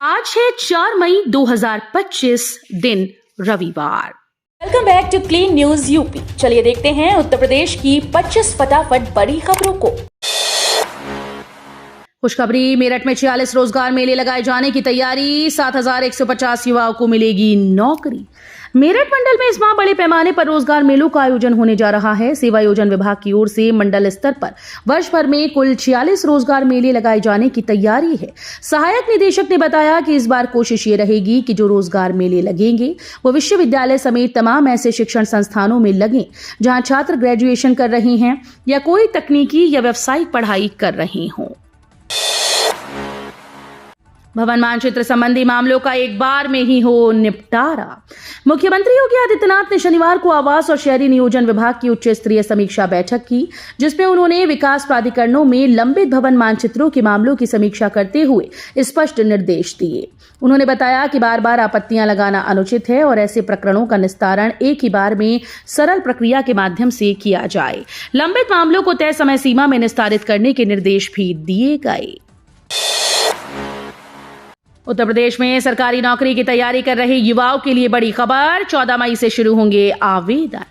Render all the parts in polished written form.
आज है 4 मई 2025 दिन रविवार। Welcome back to clean news UP. चलिए देखते हैं उत्तर प्रदेश की 25 फटाफट बड़ी खबरों को। खुशखबरी, मेरठ में 46 रोजगार मेले लगाए जाने की तैयारी, 7,150 युवाओं को मिलेगी नौकरी। मेरठ मंडल में इस माह बड़े पैमाने पर रोजगार मेलों का आयोजन होने जा रहा है। सेवायोजन विभाग की ओर से मंडल स्तर पर वर्ष भर में कुल 46 रोजगार मेले लगाए जाने की तैयारी है। सहायक निदेशक ने बताया कि इस बार कोशिश ये रहेगी कि जो रोजगार मेले लगेंगे वो विश्वविद्यालय समेत तमाम ऐसे शिक्षण संस्थानों में लगें जहां छात्र ग्रेजुएशन कर रहे हैं या कोई तकनीकी या व्यावसायिक पढ़ाई कर रहे हों। भवन मानचित्र संबंधी मामलों का एक बार में ही हो निपटारा। मुख्यमंत्री योगी आदित्यनाथ ने शनिवार को आवास और शहरी नियोजन विभाग की उच्च स्तरीय समीक्षा बैठक की, जिसमें उन्होंने विकास प्राधिकरणों में लंबित भवन मानचित्रों के मामलों की समीक्षा करते हुए स्पष्ट निर्देश दिए। उन्होंने बताया कि बार बार आपत्तियां लगाना अनुचित है और ऐसे प्रकरणों का निस्तारण एक ही बार में सरल प्रक्रिया के माध्यम से किया जाए। लंबित मामलों को तय समय सीमा में निस्तारित करने के निर्देश भी दिए गए। उत्तर प्रदेश में सरकारी नौकरी की तैयारी कर रहे युवाओं के लिए बड़ी खबर, 14 मई से शुरू होंगे आवेदन।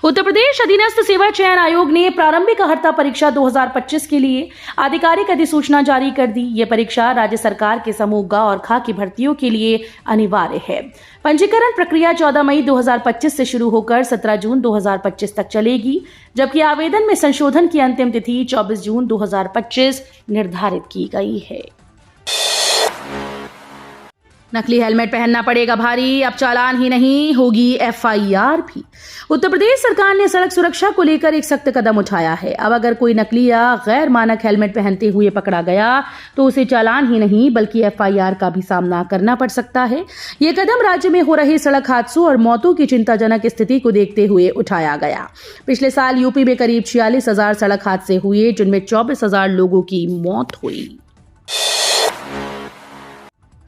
उत्तर प्रदेश अधीनस्थ सेवा चयन आयोग ने प्रारंभिक अर्हता परीक्षा 2025 के लिए आधिकारिक अधिसूचना जारी कर दी। ये परीक्षा राज्य सरकार के समूह ग और खा की भर्तियों के लिए अनिवार्य है। पंजीकरण प्रक्रिया 14 मई 2025 से शुरू होकर 17 जून 2025 तक चलेगी, जबकि आवेदन में संशोधन की अंतिम तिथि 24 जून 2025 निर्धारित की गई है। नकली हेलमेट पहनना पड़ेगा भारी, अब चालान ही नहीं होगी एफआईआर भी। उत्तर प्रदेश सरकार ने सड़क सुरक्षा को लेकर एक सख्त कदम उठाया है। अब अगर कोई नकली या गैर मानक हेलमेट पहनते हुए पकड़ा गया तो उसे चालान ही नहीं बल्कि एफआईआर का भी सामना करना पड़ सकता है। यह कदम राज्य में हो रहे सड़क हादसों और मौतों की चिंताजनक स्थिति को देखते हुए उठाया गया। पिछले साल यूपी में करीब 46,000 सड़क हादसे हुए, जिनमें 24,000 लोगों की मौत हुई।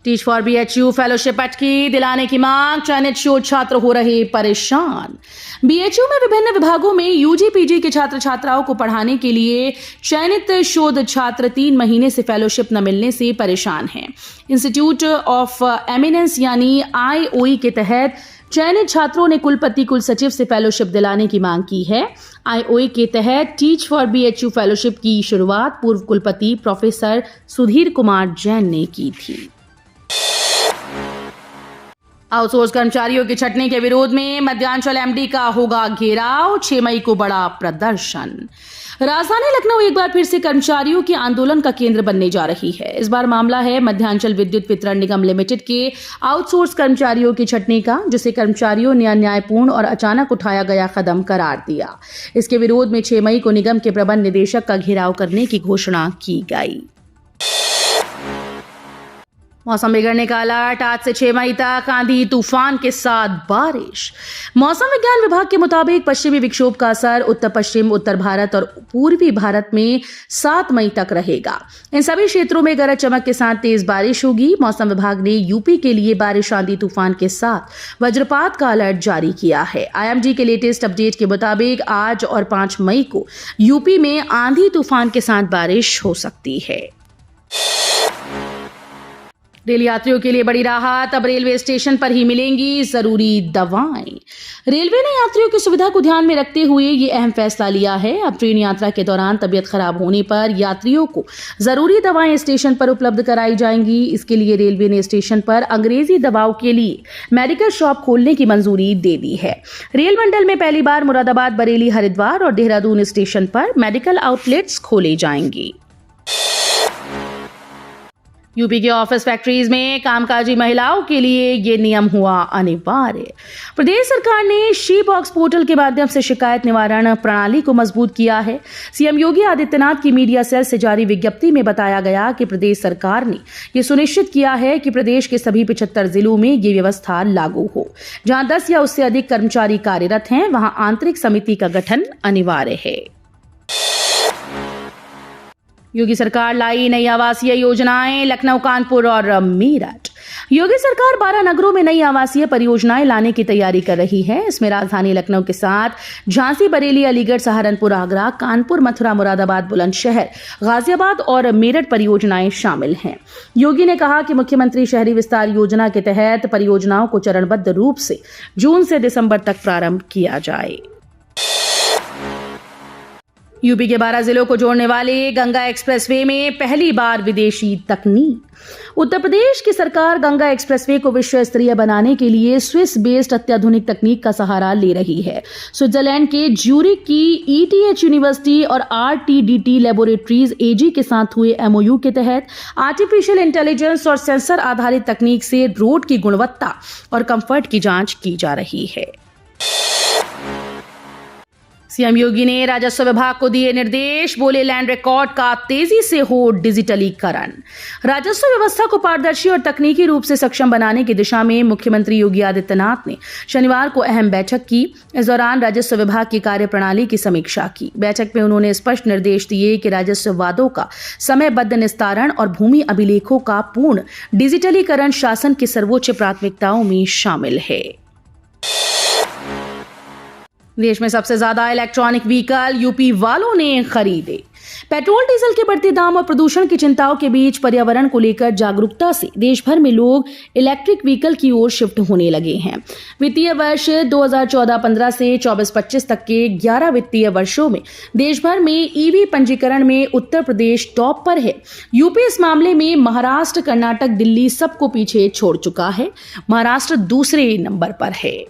टीच फॉर बीएचयू फेलोशिप अटकी, दिलाने की मांग, चयनित शोध छात्र हो रहे परेशान। बीएचयू में विभिन्न विभागों में यूजी पीजी के छात्र छात्राओं को पढ़ाने के लिए चयनित शोध छात्र 3 महीने से फेलोशिप न मिलने से परेशान हैं। इंस्टीट्यूट ऑफ एमिनेंस यानी आईओई के तहत चयनित छात्रों ने कुलपति कुल सचिव से फेलोशिप दिलाने की मांग की है। आईओई के तहत टीच फॉर बीएचयू फेलोशिप की शुरुआत पूर्व कुलपति प्रोफेसर सुधीर कुमार जैन ने की थी। आउटसोर्स कर्मचारियों के छंटनी के विरोध में मध्यांचल एमडी का होगा घेराव, 6 मई को बड़ा प्रदर्शन। राजधानी लखनऊ एक बार फिर से कर्मचारियों के आंदोलन का केंद्र बनने जा रही है। इस बार मामला है मध्यांचल विद्युत वितरण निगम लिमिटेड के आउटसोर्स कर्मचारियों की छंटनी का, जिसे कर्मचारियों ने अन्यायपूर्ण और अचानक उठाया गया कदम करार दिया। इसके विरोध में 6 मई को निगम के प्रबंध निदेशक का घेराव करने की घोषणा की गई। मौसम बिगड़ने का अलर्ट, आज से 6 मई तक आंधी तूफान के साथ बारिश। मौसम विज्ञान विभाग के मुताबिक पश्चिमी विक्षोभ का असर उत्तर पश्चिम, उत्तर भारत और पूर्वी भारत में 7 मई तक रहेगा। इन सभी क्षेत्रों में गरज चमक के साथ तेज बारिश होगी। मौसम विभाग ने यूपी के लिए बारिश, आंधी तूफान के साथ वज्रपात का अलर्ट जारी किया है। आईएमडी के लेटेस्ट अपडेट के मुताबिक आज और 5 मई को यूपी में आंधी तूफान के साथ बारिश हो सकती है। रेल यात्रियों के लिए बड़ी राहत, अब रेलवे स्टेशन पर ही मिलेंगी जरूरी दवाएं। रेलवे ने यात्रियों की सुविधा को ध्यान में रखते हुए ये अहम फैसला लिया है। अब ट्रेन यात्रा के दौरान तबीयत खराब होने पर यात्रियों को जरूरी दवाएं स्टेशन पर उपलब्ध कराई जाएंगी। इसके लिए रेलवे ने स्टेशन पर अंग्रेजी दवाओं के लिए मेडिकल शॉप खोलने की मंजूरी दे दी है। रेल मंडल में पहली बार मुरादाबाद, बरेली, हरिद्वार और देहरादून स्टेशन पर मेडिकल आउटलेट्स खोले जाएंगे। यूपी के ऑफिस फैक्ट्रीज में कामकाजी महिलाओं के लिए ये नियम हुआ अनिवार्य। प्रदेश सरकार ने शी बॉक्स पोर्टल के माध्यम से शिकायत निवारण प्रणाली को मजबूत किया है। सीएम योगी आदित्यनाथ की मीडिया सेल से जारी विज्ञप्ति में बताया गया कि प्रदेश सरकार ने यह सुनिश्चित किया है कि प्रदेश के सभी 75 जिलों में ये व्यवस्था लागू हो। जहां 10 या उससे अधिक कर्मचारी कार्यरत हैं, वहां आंतरिक समिति का गठन अनिवार्य है। योगी सरकार लाई नई आवासीय योजनाएं, लखनऊ, कानपुर और मेरठ। योगी सरकार 12 नगरों में नई आवासीय परियोजनाएं लाने की तैयारी कर रही है। इसमें राजधानी लखनऊ के साथ झांसी, बरेली, अलीगढ़, सहारनपुर, आगरा, कानपुर, मथुरा, मुरादाबाद, बुलंदशहर, गाजियाबाद और मेरठ परियोजनाएं शामिल हैं। योगी ने कहा कि मुख्यमंत्री शहरी विस्तार योजना के तहत परियोजनाओं को चरणबद्ध रूप से जून से दिसंबर तक प्रारंभ किया जाए। यूपी के 12 जिलों को जोड़ने वाले गंगा एक्सप्रेसवे में पहली बार विदेशी तकनीक। उत्तर प्रदेश की सरकार गंगा एक्सप्रेसवे को विश्व स्तरीय बनाने के लिए स्विस बेस्ड अत्याधुनिक तकनीक का सहारा ले रही है। स्विट्जरलैंड के ज्यूरिक की ETH यूनिवर्सिटी और RTDT लैबोरेटरीज AG के साथ हुए MOU के तहत आर्टिफिशियल इंटेलिजेंस और सेंसर आधारित तकनीक से रोड की गुणवत्ता और कंफर्ट की जांच की जा रही है। सीएम योगी ने राजस्व विभाग को दिए निर्देश, बोले लैंड रिकॉर्ड का तेजी से हो डिजिटलीकरण। राजस्व व्यवस्था को पारदर्शी और तकनीकी रूप से सक्षम बनाने की दिशा में मुख्यमंत्री योगी आदित्यनाथ ने शनिवार को अहम बैठक की। इस दौरान राजस्व विभाग की कार्यप्रणाली की समीक्षा की। बैठक में उन्होंने स्पष्ट निर्देश दिए कि राजस्व वादों का समयबद्ध निस्तारण और भूमि अभिलेखों का पूर्ण डिजिटलीकरण शासन की सर्वोच्च प्राथमिकताओं में शामिल है। देश में सबसे ज्यादा इलेक्ट्रॉनिक व्हीकल यूपी वालों ने खरीदे। पेट्रोल डीजल के बढ़ते दाम और प्रदूषण की चिंताओं के बीच पर्यावरण को लेकर जागरूकता से देश भर में लोग इलेक्ट्रिक व्हीकल की ओर शिफ्ट होने लगे हैं। वित्तीय वर्ष 2014-15 से 24-25 तक के 11 वित्तीय वर्षों में देश भर में EV पंजीकरण में उत्तर प्रदेश टॉप पर है। यूपी इस मामले में महाराष्ट्र, कर्नाटक, दिल्ली सबको पीछे छोड़ चुका है। महाराष्ट्र दूसरे नंबर पर है।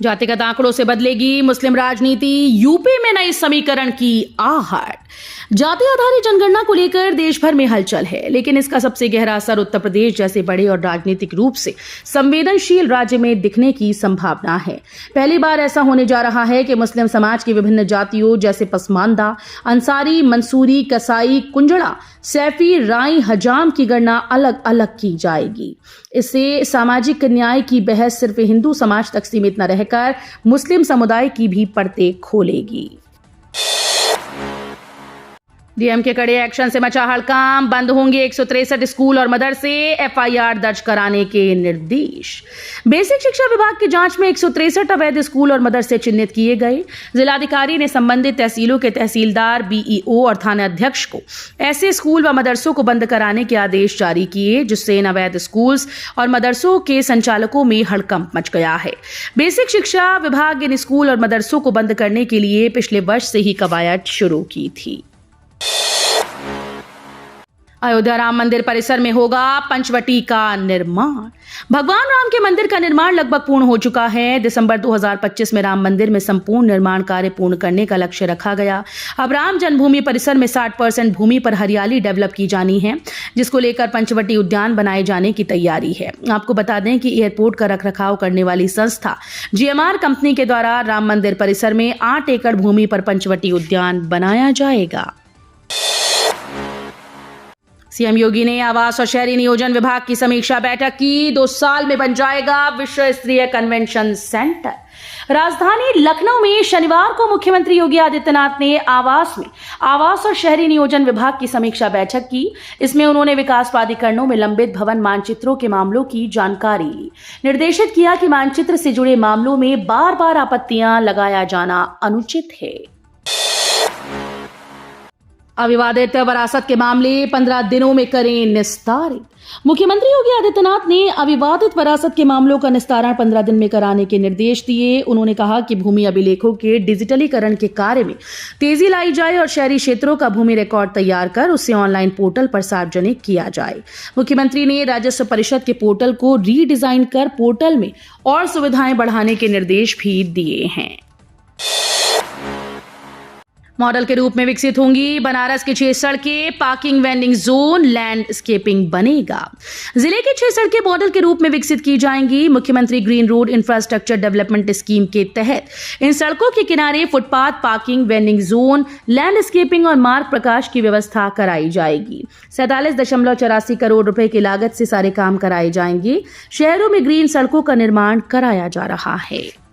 जातिगत आंकड़ों से बदलेगी मुस्लिम राजनीति, यूपी में नई समीकरण की आहट। जाति आधारित जनगणना को लेकर देश भर में हलचल है, लेकिन इसका सबसे गहरा असर उत्तर प्रदेश जैसे बड़े और राजनीतिक रूप से संवेदनशील राज्य में दिखने की संभावना है। पहली बार ऐसा होने जा रहा है कि मुस्लिम समाज की विभिन्न जातियों जैसे पसमानदा, अंसारी, मंसूरी, कसाई, कुंजड़ा, सैफी, राई, हजाम की गणना अलग अलग की जाएगी। इससे सामाजिक न्याय की बहस सिर्फ हिंदू समाज तक सीमित न रहकर मुस्लिम समुदाय की भी परतें खोलेगी। डीएम के कड़े एक्शन से मचा हड़कंप, बंद होंगे 163 स्कूल और मदरसे, FIR दर्ज कराने के निर्देश। बेसिक शिक्षा विभाग की जांच में 163 अवैध स्कूल और मदरसे चिन्हित किए गए। जिलाधिकारी ने संबंधित तहसीलों के तहसीलदार, BEO और थाना अध्यक्ष को ऐसे स्कूल व मदरसों को बंद कराने के आदेश जारी किए, जिससे इन अवैध स्कूल्स और मदरसों के संचालकों में हड़कंप मच गया है। बेसिक शिक्षा विभाग इन स्कूल और मदरसों को बंद करने के लिए पिछले वर्ष से ही कवायद शुरू की थी। अयोध्या राम मंदिर परिसर में होगा पंचवटी का निर्माण। भगवान राम के मंदिर का निर्माण लगभग पूर्ण हो चुका है। दिसंबर 2025 में राम मंदिर में संपूर्ण निर्माण कार्य पूर्ण करने का लक्ष्य रखा गया। अब राम जन्मभूमि परिसर में 60% भूमि पर हरियाली डेवलप की जानी है, जिसको लेकर पंचवटी उद्यान बनाए जाने की तैयारी है। आपको बता दें कि एयरपोर्ट का रखरखाव करने वाली संस्था GMR कंपनी के द्वारा राम मंदिर परिसर में 8 एकड़ भूमि पर पंचवटी उद्यान बनाया जाएगा। सीएम योगी ने आवास और शहरी नियोजन विभाग की समीक्षा बैठक की। 2 साल में बन जाएगा विश्व स्तरीय कन्वेंशन सेंटर। राजधानी लखनऊ में शनिवार को मुख्यमंत्री योगी आदित्यनाथ ने आवास और शहरी नियोजन विभाग की समीक्षा बैठक की। इसमें उन्होंने विकास प्राधिकरणों में लंबित भवन मानचित्रों के मामलों की जानकारी ली। निर्देशित किया कि मानचित्र से जुड़े मामलों में बार-बार आपत्तियां लगाया जाना अनुचित है। अविवादित वरासत के मामले 15 दिनों में करें निस्तारित। मुख्यमंत्री योगी आदित्यनाथ ने अविवादित वरासत के मामलों का निस्तारण 15 दिन में कराने के निर्देश दिए। उन्होंने कहा कि भूमि अभिलेखों के डिजिटलीकरण के कार्य में तेजी लाई जाए और शहरी क्षेत्रों का भूमि रिकॉर्ड तैयार कर उसे ऑनलाइन पोर्टल पर सार्वजनिक किया जाए। मुख्यमंत्री ने राजस्व परिषद के पोर्टल को रीडिजाइन कर पोर्टल में और सुविधाएं बढ़ाने के निर्देश भी दिए हैं। मॉडल के रूप में विकसित होंगी बनारस की 6 सड़कें, पार्किंग, वेंडिंग जोन, लैंडस्केपिंग बनेगा। जिले की 6 सड़कें मॉडल के रूप में विकसित की जाएंगी। मुख्यमंत्री green road infrastructure development scheme के तहत इन सड़कों के किनारे footpath, parking, vending zone, landscaping और मार्ग प्रकाश की व्यवस्था कराई जाएगी। 47.84 करोड़ रुपए की लागत से सारे काम कराए जाएंगे। शहरों में ग्रीन सड़कों का निर्माण कराया जा रहा है।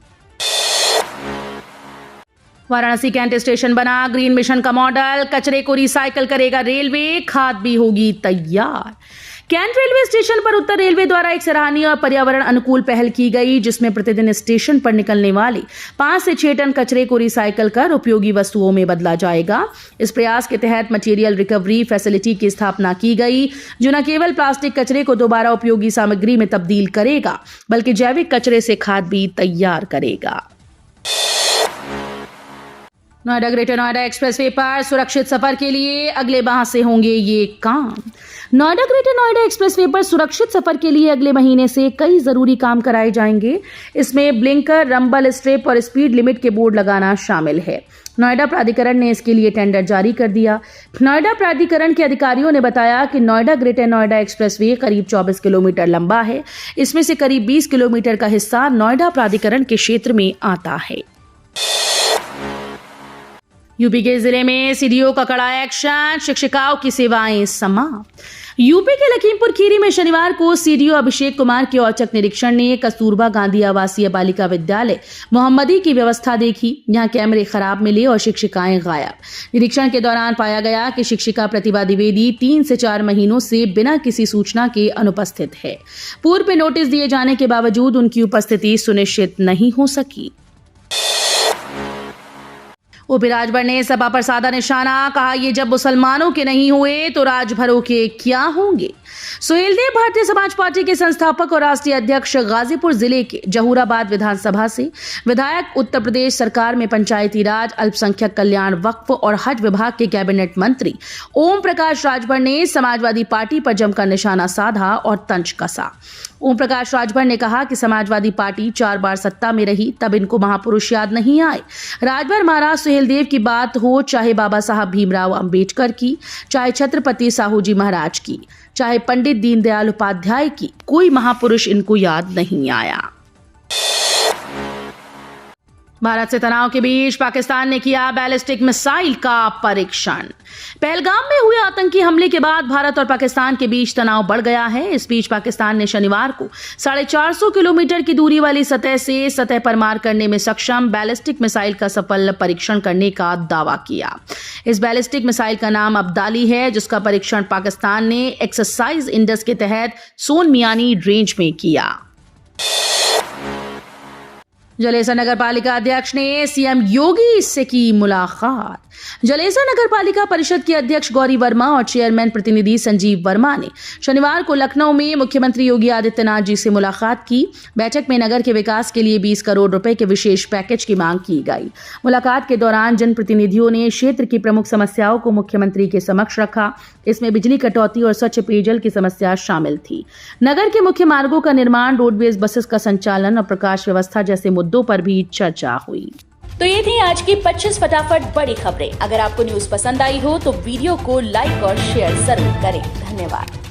वाराणसी कैंट स्टेशन बना ग्रीन मिशन का मॉडल, कचरे को रिसाइकल करेगा रेलवे, खाद भी होगी तैयार। कैंट रेलवे स्टेशन पर उत्तर रेलवे द्वारा एक सराहनीय और पर्यावरण अनुकूल पहल की गई, जिसमें प्रतिदिन स्टेशन पर निकलने वाले 5 से 6 टन कचरे को रिसाइकल कर उपयोगी वस्तुओं में बदला जाएगा। इस प्रयास के तहत मटेरियल रिकवरी फैसिलिटी की स्थापना की गई, जो न केवल प्लास्टिक कचरे को दोबारा उपयोगी सामग्री में तब्दील करेगा, बल्कि जैविक कचरे से खाद भी तैयार करेगा। नोएडा ग्रेटर नोएडा एक्सप्रेसवे पर सुरक्षित सफर के लिए अगले माह से होंगे ये काम। नोएडा ग्रेटर नोएडा एक्सप्रेसवे पर सुरक्षित सफर के लिए अगले महीने से कई जरूरी काम कराए जाएंगे। इसमें ब्लिंकर, रंबल स्ट्रिप और स्पीड लिमिट के बोर्ड लगाना शामिल है। नोएडा प्राधिकरण ने इसके लिए टेंडर जारी कर दिया। नोएडा प्राधिकरण के अधिकारियों ने बताया कि नोएडा ग्रेटर नोएडा एक्सप्रेसवे करीब 24 किलोमीटर लंबा है। इसमें से करीब 20 किलोमीटर का हिस्सा नोएडा प्राधिकरण के क्षेत्र में आता है। यूपी के जिले में सीडीओ का कड़ा एक्शन, शिक्षिकाओं की सेवाएं समाप्त। यूपी के लखीमपुर खीरी में शनिवार को सीडीओ अभिषेक कुमार के औचक निरीक्षण ने कस्तूरबा गांधी आवासीय बालिका विद्यालय मोहम्मदी की व्यवस्था देखी। यहां कैमरे खराब मिले और शिक्षिकाएं गायब। निरीक्षण के दौरान पाया गया कि शिक्षिका प्रतिभा द्विवेदी 3 से 4 महीनों से बिना किसी सूचना के अनुपस्थित है। पूर्व में नोटिस दिए जाने के बावजूद उनकी उपस्थिति सुनिश्चित नहीं हो सकी। ओपी राजभर ने सपा पर साधा निशाना, कहा ये जब मुसलमानों के नहीं हुए तो राजभरों के क्या होंगे। सुहेलदेव भारतीय समाज पार्टी के संस्थापक और राष्ट्रीय अध्यक्ष गाजीपुर जिले के जहूराबाद विधानसभा से विधायक, उत्तर प्रदेश सरकार में पंचायती राज, अल्पसंख्यक कल्याण, वक्फ और हज विभाग के कैबिनेट मंत्री ओम प्रकाश राजभर ने समाजवादी पार्टी पर जमकर निशाना साधा और तंज कसा। ओम प्रकाश राजभर ने कहा कि समाजवादी पार्टी 4 बार सत्ता में रही, तब इनको महापुरुष याद नहीं आए। राजभर महाराज सुहेलदेव की बात हो, चाहे बाबा साहब भीमराव अंबेडकर की, चाहे छत्रपति साहू जी महाराज की, चाहे पंडित दीनदयाल उपाध्याय की, कोई महापुरुष इनको याद नहीं आया। भारत से तनाव के बीच पाकिस्तान ने किया बैलिस्टिक मिसाइल का परीक्षण। पहलगाम में हुए आतंकी हमले के बाद भारत और पाकिस्तान के बीच तनाव बढ़ गया है। इस बीच पाकिस्तान ने शनिवार को 450 किलोमीटर की दूरी वाली सतह से सतह पर मार करने में सक्षम बैलिस्टिक मिसाइल का सफल परीक्षण करने का दावा किया। इस बैलिस्टिक मिसाइल का नाम अब्दाली है, जिसका परीक्षण पाकिस्तान ने एक्सरसाइज इंडस के तहत सोन मियानी रेंज में किया। जलेसर नगर पालिका अध्यक्ष ने सीएम योगी से की मुलाकात। जलेसर नगर पालिका परिषद के अध्यक्ष गौरी वर्मा और चेयरमैन प्रतिनिधि संजीव वर्मा ने शनिवार को लखनऊ में मुख्यमंत्री योगी आदित्यनाथ जी से मुलाकात की। बैठक में नगर के विकास के लिए 20 करोड़ रुपए के विशेष पैकेज की मांग की गई। मुलाकात के दौरान जनप्रतिनिधियों ने क्षेत्र की प्रमुख समस्याओं को मुख्यमंत्री के समक्ष रखा। इसमें बिजली कटौती और स्वच्छ पेयजल की समस्या शामिल थी। नगर के मुख्य मार्गों का निर्माण, रोडवेज बसेस का संचालन और प्रकाश व्यवस्था जैसे मुद्दों पर भी चर्चा हुई। तो ये थी आज की 25 फटाफट बड़ी खबरें। अगर आपको न्यूज पसंद आई हो तो वीडियो को लाइक और शेयर जरूर करें। धन्यवाद।